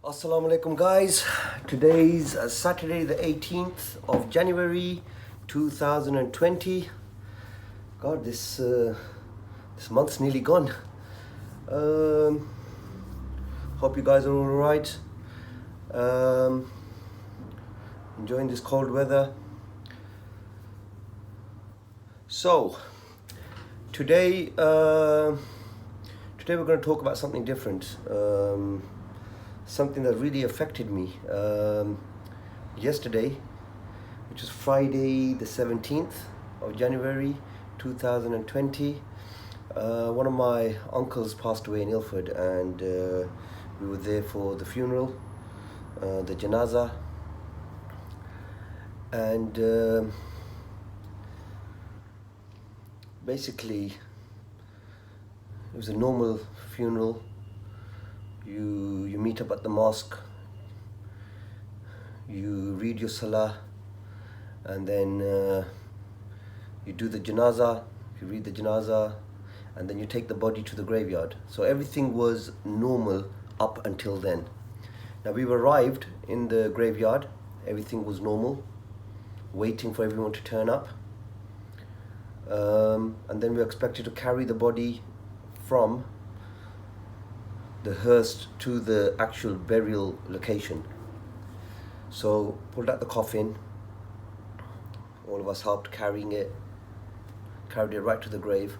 Assalamu alaikum guys. Today's Saturday the 18th of January 2020. God, this month's nearly gone. Hope you guys are all right. Enjoying this cold weather. So today we're going to talk about something different. Something that really affected me yesterday, which was Friday the 17th of January 2020. One of my uncles passed away in Ilford, and we were there for the funeral, the janaza, and basically it was a normal funeral. You meet up at the mosque, you read your salah, and then you do the janaza, you read the janaza, and then you take the body to the graveyard. So everything was normal up until then. Now we've arrived in the graveyard, everything was normal, waiting for everyone to turn up, and then we're expected to carry the body from the hearse to the actual burial location. So pulled out the coffin, all of us helped carrying it, carried it right to the grave,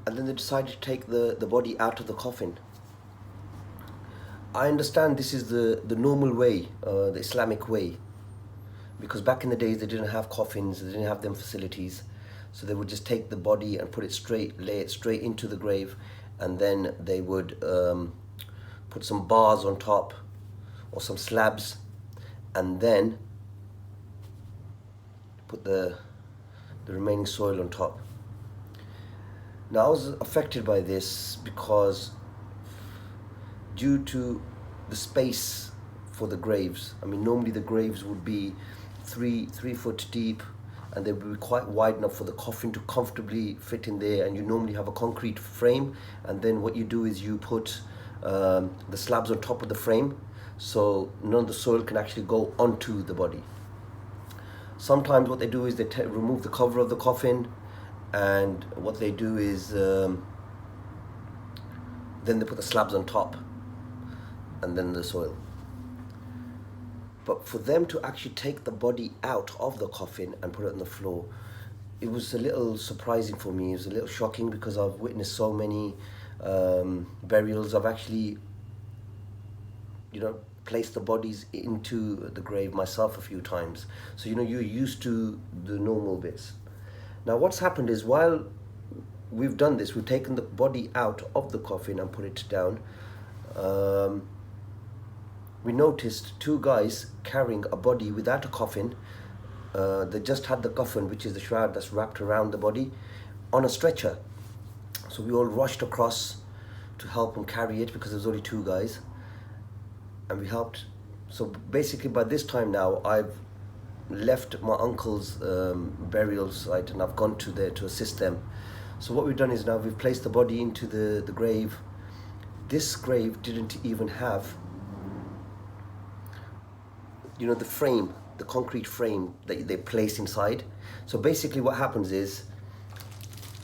and then they decided to take the body out of the coffin. I understand this is the normal way, the Islamic way, because back in the days they didn't have coffins, they didn't have them facilities, so they would just take the body and put it straight, lay it straight into the grave, and then they would put some bars on top or some slabs, and then put the remaining soil on top. Now I was affected by this because due to the space for the graves, I mean normally the graves would be three foot deep, and they would be quite wide enough for the coffin to comfortably fit in there, and you normally have a concrete frame, and then what you do is you put the slabs on top of the frame so none of the soil can actually go onto the body. Sometimes what they do is they remove the cover of the coffin, and what they do is then they put the slabs on top and then the soil. But for them to actually take the body out of the coffin and put it on the floor, it was a little surprising for me. It was a little shocking because I've witnessed so many burials. I've actually, placed the bodies into the grave myself a few times. So, you're used to the normal bits. Now, what's happened is while we've done this, we've taken the body out of the coffin and put it down. We noticed two guys carrying a body without a coffin. They just had the coffin, which is the shroud that's wrapped around the body, on a stretcher. So we all rushed across to help them carry it because there was only two guys, and we helped. So basically by this time now I've left my uncle's burial site and I've gone to there to assist them. So what we've done is now we've placed the body into the grave. This grave didn't even have the frame, the concrete frame that they place inside. So basically what happens is,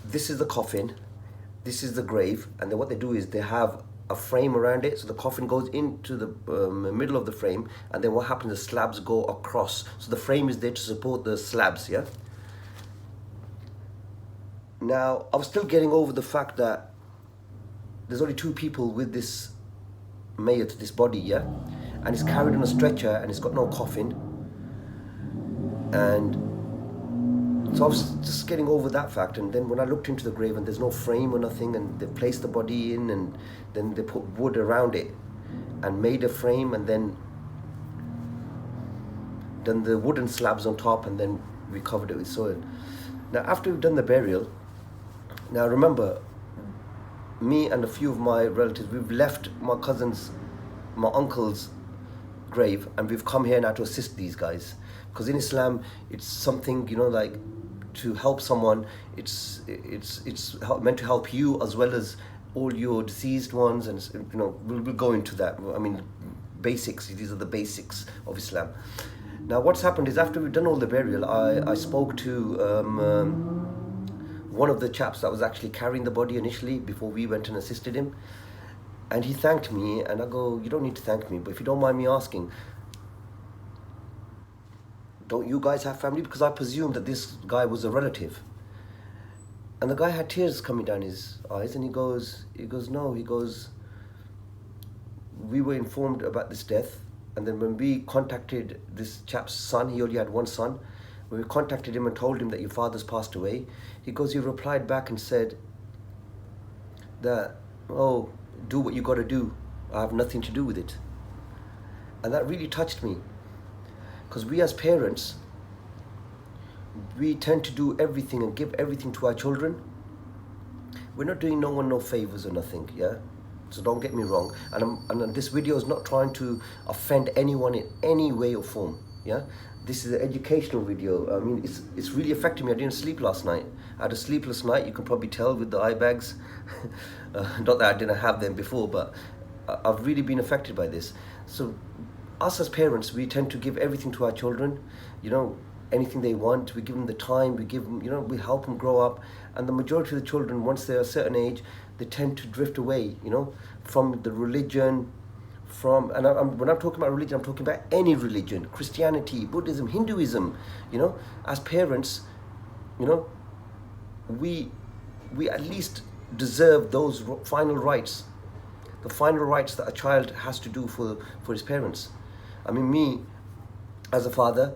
this is the coffin, this is the grave, and then what they do is they have a frame around it, so the coffin goes into the middle of the frame, and then what happens, the slabs go across. So the frame is there to support the slabs, yeah? Now, I was still getting over the fact that there's only two people with this mayat, this body, yeah? And it's carried on a stretcher and it's got no coffin. And so I was just getting over that fact, and then when I looked into the grave and there's no frame or nothing, and they placed the body in, and then they put wood around it and made a frame, and then done the wooden slabs on top, and then we covered it with soil. Now after we've done the burial, now remember, me and a few of my relatives, we've left my uncle's grave, and we've come here now to assist these guys, because in Islam it's something, like to help someone, it's meant to help you as well as all your deceased ones, and we'll go into that. I mean, basics. These are the basics of Islam. Now, what's happened is after we've done all the burial, I spoke to one of the chaps that was actually carrying the body initially before we went and assisted him, and he thanked me. And I go, you don't need to thank me, but if you don't mind me asking, don't you guys have family? Because I presumed that this guy was a relative. And the guy had tears coming down his eyes, and he goes, no, he goes, we were informed about this death, and then when we contacted this chap's son, he only had one son, when we contacted him and told him that your father's passed away, he goes, he replied back and said that, oh, do what you got to do, I have nothing to do with it. And that really touched me, because we as parents, we tend to do everything and give everything to our children. We're not doing no one no favors or nothing, yeah? So don't get me wrong. And this video is not trying to offend anyone in any way or form, yeah? This is an educational video. I mean, it's really affected me. I didn't sleep last night. I had a sleepless night. You can probably tell with the eye bags. Not that I didn't have them before, but I've really been affected by this. So us as parents, we tend to give everything to our children, anything they want. We give them the time, we give them, we help them grow up. And the majority of the children, once they're a certain age, they tend to drift away, from the religion, when I'm talking about religion, I'm talking about any religion, Christianity, Buddhism, Hinduism, as parents, we at least deserve those final rights, the final rights that a child has to do for his parents. I mean, me, as a father,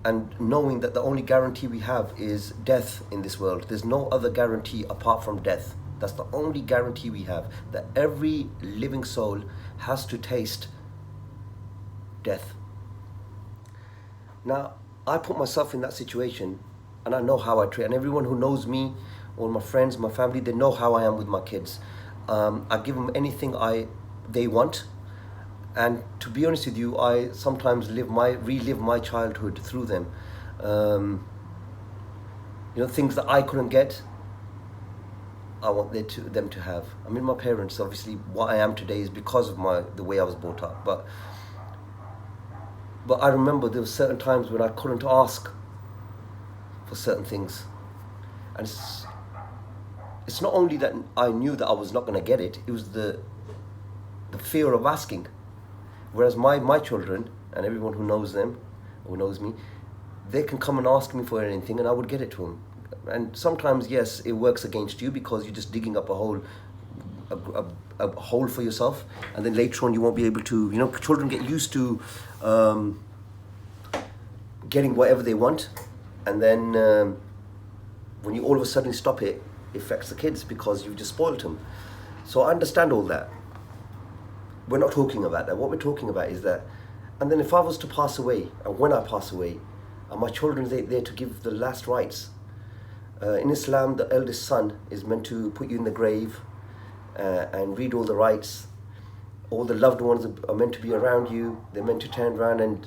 and knowing that the only guarantee we have is death in this world. There's no other guarantee apart from death. That's the only guarantee we have, that every living soul has to taste death. Now, I put myself in that situation, and I know how I treat, and everyone who knows me, all my friends, my family, they know how I am with my kids. I give them anything they want. And to be honest with you, I sometimes relive my childhood through them. Things that I couldn't get, I want them to have. I mean, my parents, obviously, what I am today is because of the way I was brought up. But I remember there were certain times when I couldn't ask for certain things, and it's not only that I knew that I was not going to get it. It was the fear of asking. Whereas my children, and everyone who knows them, who knows me, they can come and ask me for anything and I would get it to them. And sometimes, yes, it works against you because you're just digging up a hole for yourself, and then later on you won't be able to, children get used to getting whatever they want, and then when you all of a sudden stop it, it affects the kids because you've just spoiled them. So I understand all that. We're not talking about that. What we're talking about is that, and then if I was to pass away, and when I pass away, and my children are there to give the last rites. In Islam, the eldest son is meant to put you in the grave and read all the rites. All the loved ones are meant to be around you. They're meant to turn around and,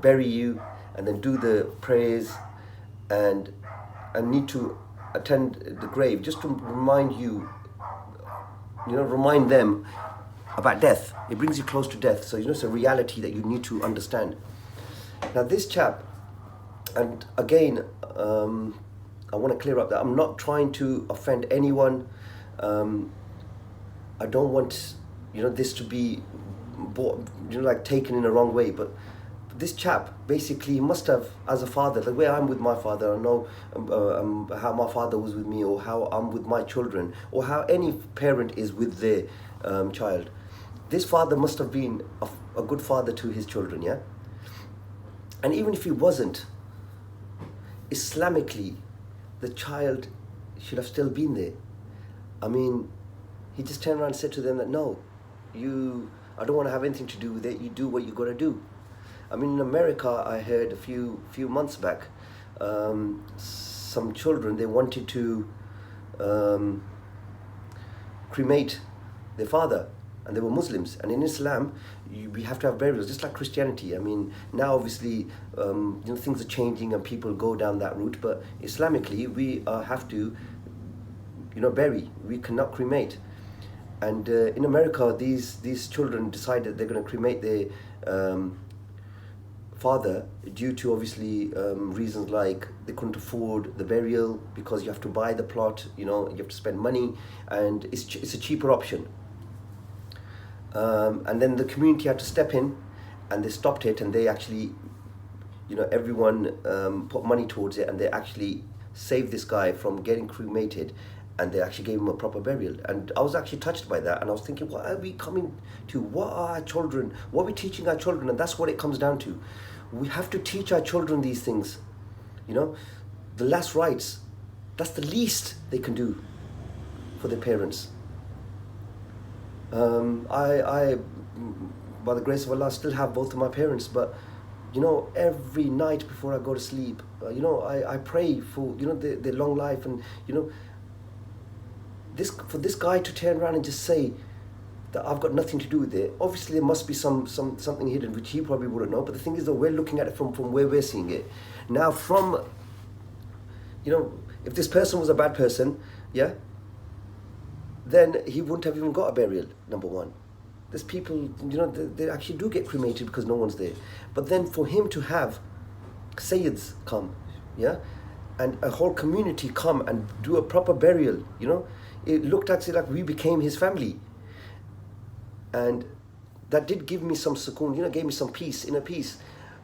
bury you, and then do the prayers, and need to attend the grave just to remind you, remind them about death. It brings you close to death. So it's a reality that you need to understand. Now this chap, and again, I want to clear up that I'm not trying to offend anyone. I don't want this to be taken in the wrong way. But this chap basically must have, as a father, the way I'm with my father, I know how my father was with me, or how I'm with my children, or how any parent is with their child. This father must have been a good father to his children, yeah? And even if he wasn't, Islamically, the child should have still been there. I mean, he just turned around and said to them that, no, I don't want to have anything to do with it. You do what you got to do. I mean, in America, I heard a few months back, some children, they wanted to cremate their father, and they were Muslims. And in Islam, we have to have burials, just like Christianity. I mean, now obviously, things are changing and people go down that route, but Islamically, we have to bury. We cannot cremate. And in America, these children decided they're going to cremate their father due to obviously reasons like they couldn't afford the burial because you have to buy the plot, you have to spend money, and it's a cheaper option. And then the community had to step in, and they stopped it, and they actually, everyone put money towards it, and they actually saved this guy from getting cremated, and they actually gave him a proper burial. And I was actually touched by that, and I was thinking, what are we coming to? What are our children? What are we teaching our children? And that's what it comes down to. We have to teach our children these things. The last rites, that's the least they can do for their parents. I, by the grace of Allah, still have both of my parents, but every night before I go to sleep, I pray for their long life, and for this guy to turn around and just say that I've got nothing to do with it. Obviously there must be something hidden which he probably wouldn't know, but the thing is that we're looking at it from where we're seeing it. Now if this person was a bad person, yeah, then he wouldn't have even got a burial, number one. There's people, they actually do get cremated because no one's there. But then for him to have Sayyids come, yeah, and a whole community come and do a proper burial, it looked actually like we became his family. And that did give me some sukoon, gave me some peace, inner peace.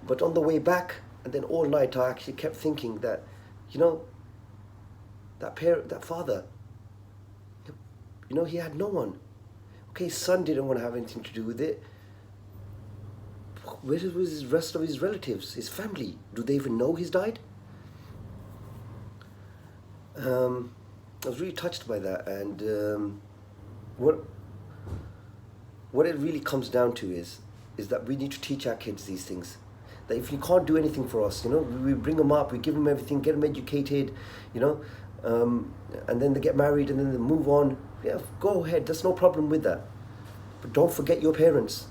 But on the way back, and then all night, I actually kept thinking that, that father, he had no one. Okay, his son didn't want to have anything to do with it. Where was the rest of his relatives, his family? Do they even know he's died? I was really touched by that, and what it really comes down to is that we need to teach our kids these things. That if you can't do anything for us, we bring them up, we give them everything, get them educated, and then they get married and then they move on. Yeah, go ahead, there's no problem with that. But don't forget your parents.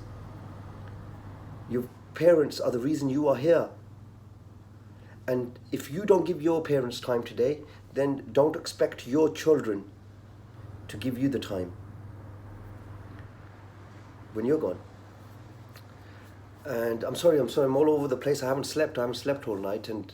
Your parents are the reason you are here. And if you don't give your parents time today, then don't expect your children to give you the time when you're gone. And I'm sorry, I'm all over the place. I haven't slept all night, and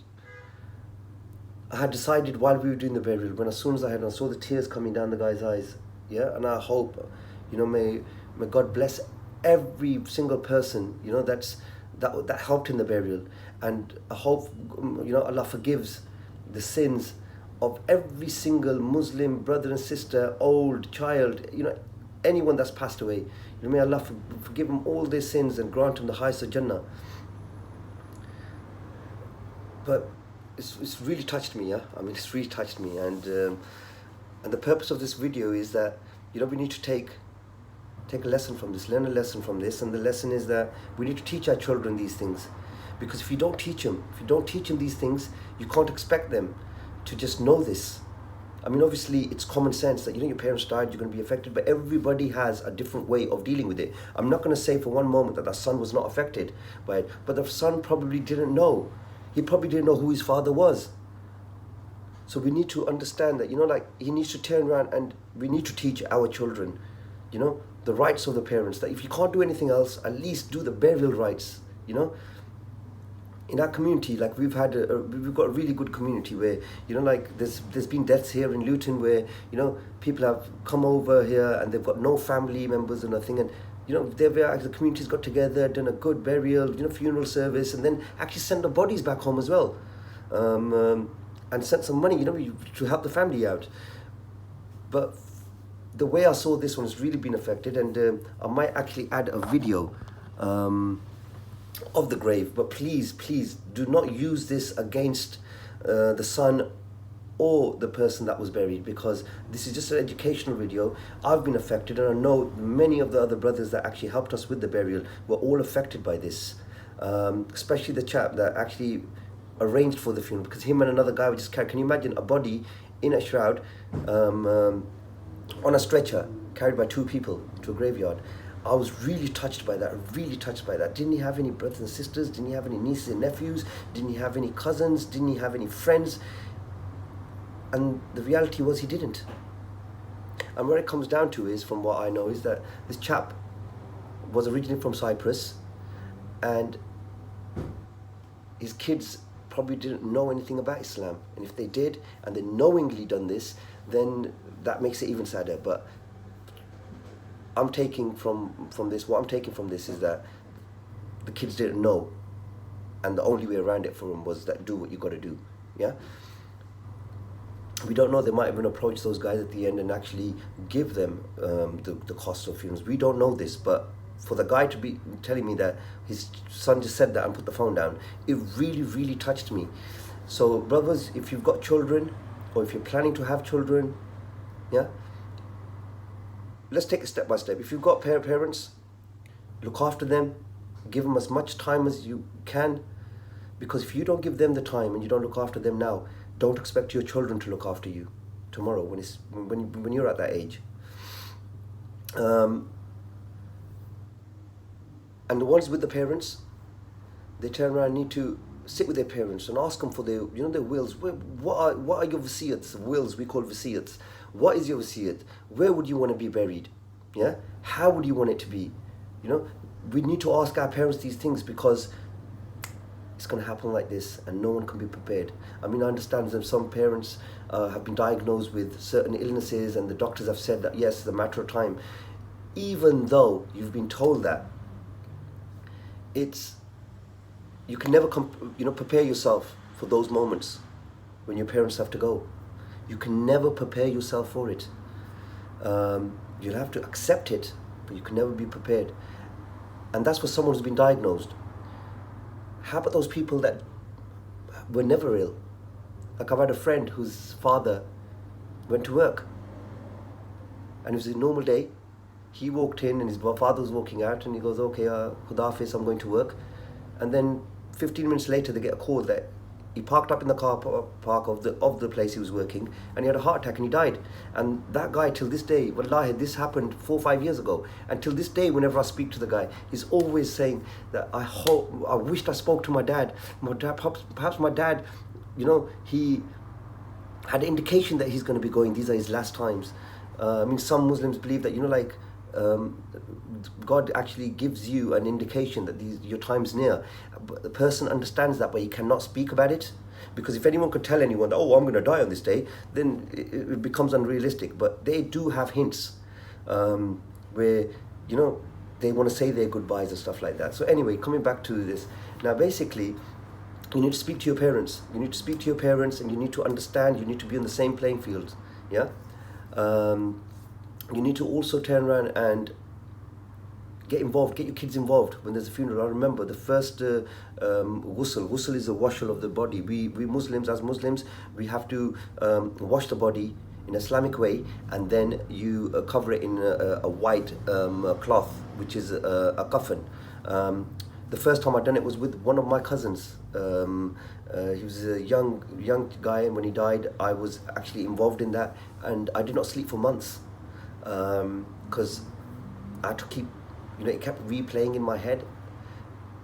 I had decided while we were doing the burial, when as soon as I saw the tears coming down the guy's eyes, yeah, and I hope, may God bless every single person, that helped in the burial, and I hope, Allah forgives the sins of every single Muslim brother and sister, old, child, anyone that's passed away. May Allah forgive them all their sins and grant them the highest of Jannah. But it's really touched me, yeah. It's really touched me, and the purpose of this video is that we need to take a lesson from this, learn a lesson from this, and the lesson is that we need to teach our children these things, because if you don't teach them these things, you can't expect them to just know this. Obviously it's common sense that your parents died, you're going to be affected, but everybody has a different way of dealing with it. I'm not going to say for one moment that the son was not affected by it, but the son probably didn't know. He probably didn't know who his father was. So we need to understand that, he needs to turn around, and we need to teach our children, the rights of the parents, that if you can't do anything else, at least do the burial rites, In our community, we've got a really good community where, there's been deaths here in Luton where, people have come over here and they've got no family members or nothing, and, the community's got together, done a good burial, funeral service, and then actually sent the bodies back home as well, and sent some money, to help the family out. But the way I saw this one has really been affected, and I might actually add a video, of the grave, but please do not use this against the son or the person that was buried, because this is just an educational video. I've been affected, and I know many of the other brothers that actually helped us with the burial were all affected by this, especially the chap that actually arranged for the funeral, because him and another guy were just carried. Can you imagine a body in a shroud, on a stretcher, carried by two people to a graveyard? I was really touched by that, Didn't he have any brothers and sisters? Didn't he have any nieces and nephews? Didn't he have any cousins? Didn't he have any friends? And the reality was he didn't. And what it comes down to is, from what I know, is that this chap was originally from Cyprus, and his kids probably didn't know anything about Islam. And if they did, and they knowingly done this, then that makes it even sadder. But I'm taking from this, what I'm taking from this is that the kids didn't know, and the only way around it for them was that do what you got to do. Yeah. We don't know, they might even approach those guys at the end and actually give them the cost of funerals. We don't know this, but for the guy to be telling me that his son just said that and put the phone down, it really, really touched me. So brothers, if you've got children, or if you're planning to have children, yeah, let's take it step by step. If you've got parents, look after them, give them as much time as you can, because if you don't give them the time and you don't look after them now, don't expect your children to look after you tomorrow when you're at that age. And the ones with the parents, they turn around and need to sit with their parents and ask them for their, their wills. What are your wasiyats? Wills we call wasiyats. What is your wasiyat? Where would you want to be buried? Yeah. How would you want it to be? We need to ask our parents these things, because it's going to happen like this, and no one can be prepared. I mean, I understand that some parents have been diagnosed with certain illnesses, and the doctors have said that yes, it's a matter of time. Even though you've been told that, you can never prepare yourself for those moments when your parents have to go. You can never prepare yourself for it. You'll have to accept it, but you can never be prepared. And that's for someone who's been diagnosed. How about those people that were never ill? Like, I've had a friend whose father went to work, and it was a normal day. He walked in and his father was walking out, and he goes, okay, Khuda Hafiz, I'm going to work. And then 15 minutes later, they get a call that he parked up in the car park of the place he was working, and he had a heart attack and he died. And that guy, till this day, wallahi, this happened 4 or 5 years ago, and till this day, whenever I speak to the guy, he's always saying that I wished I spoke to my dad. Perhaps my dad, he had an indication that he's going to be going. These are his last times. I mean, some Muslims believe that, God actually gives you an indication that your time's near. But the person understands that, but he cannot speak about it, because if anyone could tell anyone, oh, I'm going to die on this day, then it becomes unrealistic. But they do have hints where they want to say their goodbyes and stuff like that. So anyway, coming back to this, now basically, you need to speak to your parents. You need to speak to your parents, and you need to understand. You need to be on the same playing field. Yeah. You need to also turn around and get involved, get your kids involved when there's a funeral. I remember the first ghusl is a washing of the body. We Muslims, as Muslims, we have to wash the body in Islamic way, and then you cover it in a white cloth, which is a coffin. The first time I done it was with one of my cousins. He was a young guy, and when he died, I was actually involved in that, and I did not sleep for months. Because I had to keep, it kept replaying in my head,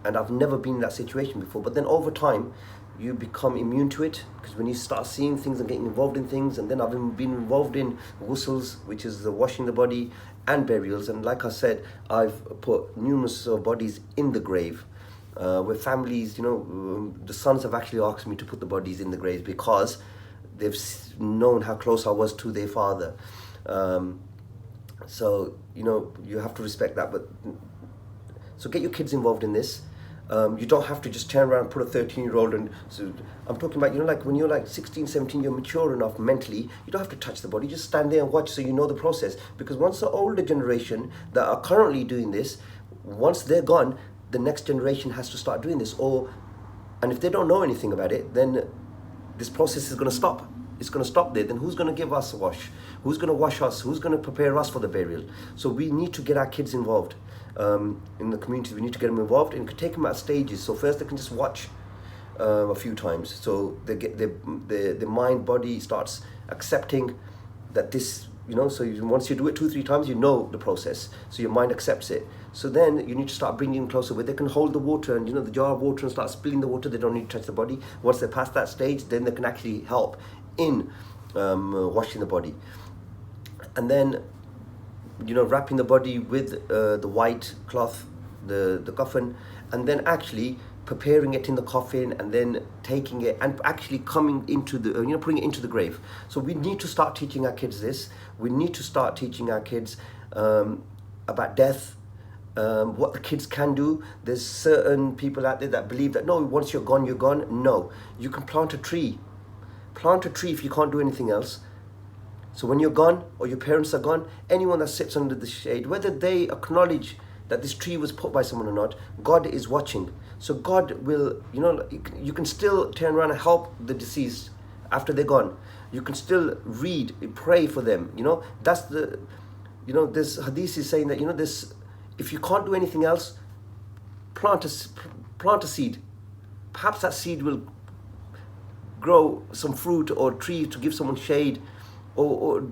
and I've never been in that situation before. But then over time, you become immune to it, because when you start seeing things and getting involved in things, and then I've been involved in ghusls, which is the washing the body, and burials. And like I said, I've put numerous bodies in the grave, where families, the sons have actually asked me to put the bodies in the graves because they've known how close I was to their father. So, you have to respect that. But so get your kids involved in this. You don't have to just turn around and put a 13-year-old and so I'm talking about, like when you're like 16, 17, you're mature enough mentally, you don't have to touch the body, just stand there and watch so you know the process. Because once the older generation that are currently doing this, once they're gone, the next generation has to start doing this. And if they don't know anything about it, then this process is going to stop. It's going to stop there. Then who's going to give us a wash? Who's going to wash us? Who's going to prepare us for the burial? So we need to get our kids involved in the community. We need to get them involved and take them at stages. So first they can just watch a few times. So they get the mind, body starts accepting that this, so once you do it 2-3 times, you know the process. So your mind accepts it. So then you need to start bringing them closer where they can hold the water and, the jar of water and start spilling the water. They don't need to touch the body. Once they're past that stage, then they can actually help in washing the body. and then wrapping the body with the white cloth, the coffin, and then actually preparing it in the coffin, and then taking it and actually coming into the putting it into the grave. So we need to start teaching our kids this. We need to start teaching our kids about death, what the kids can do. There's certain people out there that believe that no, once you're gone, you're gone. No, you can plant a tree. Plant a tree if you can't do anything else. So when you're gone, or your parents are gone, anyone that sits under the shade, whether they acknowledge that this tree was put by someone or not, God is watching. So God will, you can still turn around and help the deceased after they're gone. You can still read, pray for them. That's the, this hadith is saying that, this, if you can't do anything else, plant a seed. Perhaps that seed will grow some fruit or tree to give someone shade, or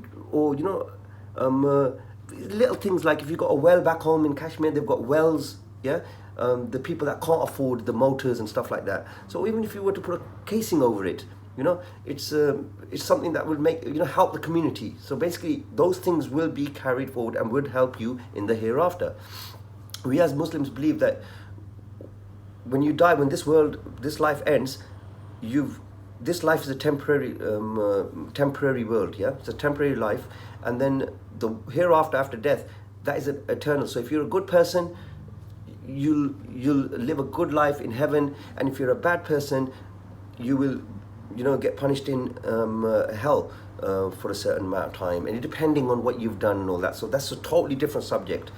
little things like if you've got a well back home in Kashmir, they've got wells, yeah. The people that can't afford the motors and stuff like that. So even if you were to put a casing over it, it's something that would make help the community. So basically, those things will be carried forward and would help you in the hereafter. We as Muslims believe that when you die, when this life ends, this life is a temporary world, yeah. It's a temporary life, and then the hereafter, after death, that is eternal. So if you're a good person, you'll live a good life in heaven, and if you're a bad person, you will get punished in hell for a certain amount of time, and depending on what you've done and all that. So that's a totally different subject.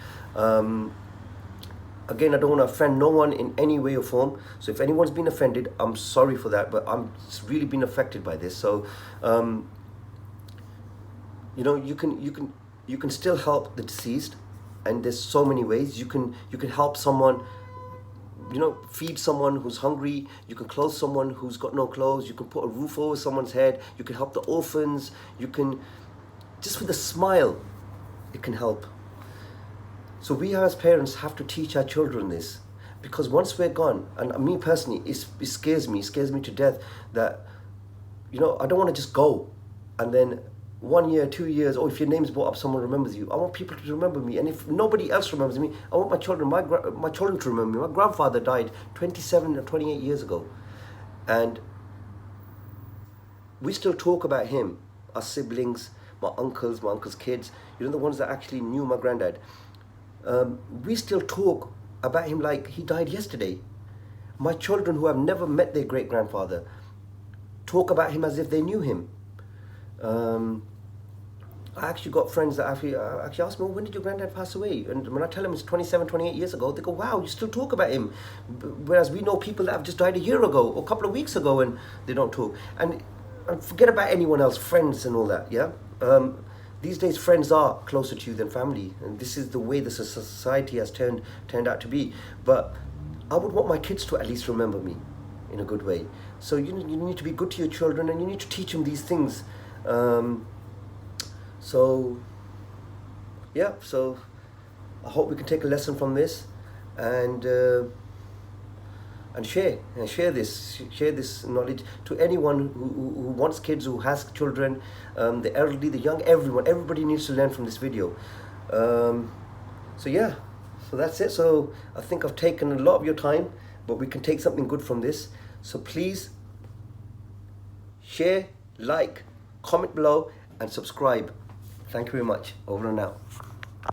Again, I don't want to offend no one in any way or form. So if anyone's been offended, I'm sorry for that, but I'm really been affected by this. So you can still help the deceased, and there's so many ways. You can help someone, feed someone who's hungry. You can clothe someone who's got no clothes. You can put a roof over someone's head. You can help the orphans. You can, just with a smile, it can help. So we as parents have to teach our children this, because once we're gone, and me personally, it scares me to death that, I don't want to just go, and then 1 year, 2 years, or if your name's brought up, someone remembers you. I want people to remember me, and if nobody else remembers me, I want my children to remember me. My grandfather died 27 or 28 years ago, and we still talk about him, our siblings, my uncles kids, the ones that actually knew my granddad. We still talk about him like he died yesterday. My children who have never met their great-grandfather talk about him as if they knew him. I actually got friends that actually asked me, when did your granddad pass away? And when I tell them it's 27, 28 years ago, they go, wow, you still talk about him. Whereas we know people that have just died a year ago or a couple of weeks ago, and they don't talk. And forget about anyone else, friends and all that, yeah? These days, friends are closer to you than family, and this is the way the society has turned out to be. But I would want my kids to at least remember me in a good way. So you need to be good to your children, and you need to teach them these things. So I hope we can take a lesson from this, and share this knowledge to anyone who wants kids, who has children, the elderly, the young, everybody needs to learn from this video. So that's it. So I think I've taken a lot of your time, but we can take something good from this. So please share, like, comment below, and subscribe. Thank you very much. Over and out.